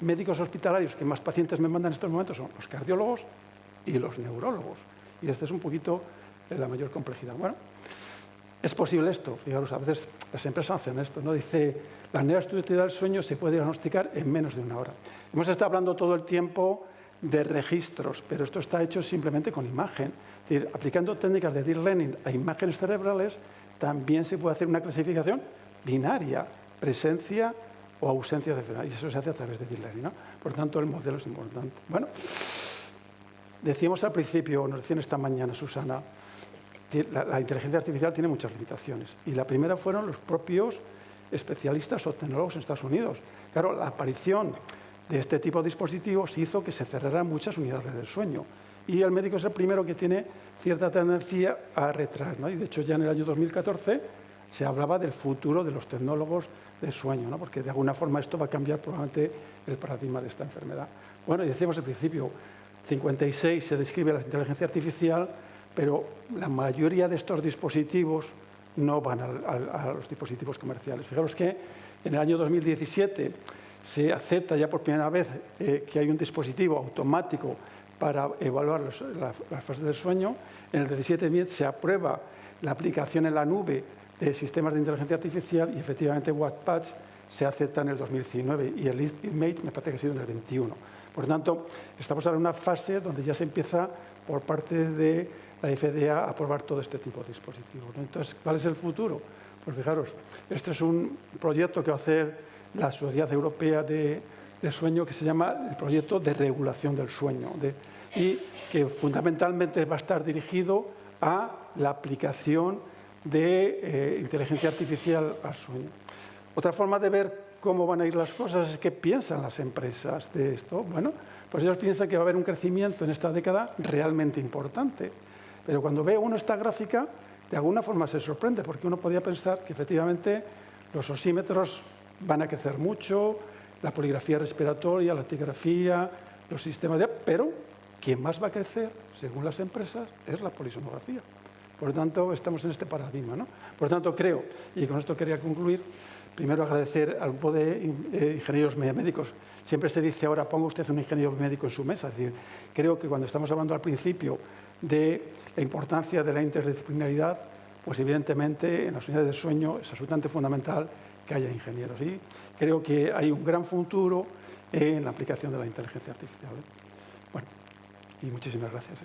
médicos hospitalarios que más pacientes me mandan en estos momentos son los cardiólogos y los neurólogos. Y esta es un poquito la mayor complejidad. Bueno, es posible esto. Fijaros, a veces las empresas hacen esto, ¿no? Dice, la apnea obstructiva del sueño se puede diagnosticar en menos de 1 hora. Hemos estado hablando todo el tiempo de registros, pero esto está hecho simplemente con imagen. Es decir, aplicando técnicas de deep learning a imágenes cerebrales, también se puede hacer una clasificación binaria, presencia o ausencia de enfermedad. Y eso se hace a través de deep learning, ¿no? Por tanto, el modelo es importante. Bueno, decíamos al principio, nos decían esta mañana Susana, la inteligencia artificial tiene muchas limitaciones. Y la primera fueron los propios especialistas o tecnólogos en Estados Unidos. Claro, la aparición de este tipo de dispositivos hizo que se cerraran muchas unidades del sueño. Y el médico es el primero que tiene cierta tendencia a retraer, ¿no? Y de hecho ya en el año 2014 se hablaba del futuro de los tecnólogos del sueño, ¿no? Porque de alguna forma esto va a cambiar probablemente el paradigma de esta enfermedad. Bueno, y decíamos al principio, 56 se describe la inteligencia artificial, pero la mayoría de estos dispositivos no van a los dispositivos comerciales. Fijaros que en el año 2017 se acepta ya por primera vez que hay un dispositivo automático para evaluar las fases del sueño. En el 17 se aprueba la aplicación en la nube de sistemas de inteligencia artificial y efectivamente Wattpatch se acepta en el 2019 y el IMAGE me parece que ha sido en el 21. Por tanto, estamos ahora en una fase donde ya se empieza por parte de la FDA a aprobar todo este tipo de dispositivos, ¿no? Entonces, ¿cuál es el futuro? Pues fijaros, este es un proyecto que va a hacer la Sociedad Europea de Sueño que se llama el proyecto de regulación del sueño y que fundamentalmente va a estar dirigido a la aplicación de inteligencia artificial al sueño. Otra forma de ver cómo van a ir las cosas es qué piensan las empresas de esto. Bueno, pues ellos piensan que va a haber un crecimiento en esta década realmente importante. Pero cuando ve uno esta gráfica, de alguna forma se sorprende, porque uno podría pensar que efectivamente los osímetros van a crecer mucho, la poligrafía respiratoria, la etigrafía, los sistemas de... Pero quien más va a crecer, según las empresas, es la polisonografía. Por lo tanto, estamos en este paradigma, ¿no? Por lo tanto, creo, y con esto quería concluir, primero agradecer al grupo de ingenieros médicos. Siempre se dice ahora, ponga usted un ingeniero médico en su mesa. Es decir, creo que cuando estamos hablando al principio de la importancia de la interdisciplinaridad, pues evidentemente en las unidades de sueño es absolutamente fundamental que haya ingenieros. Y creo que hay un gran futuro en la aplicación de la inteligencia artificial. Bueno, y muchísimas gracias.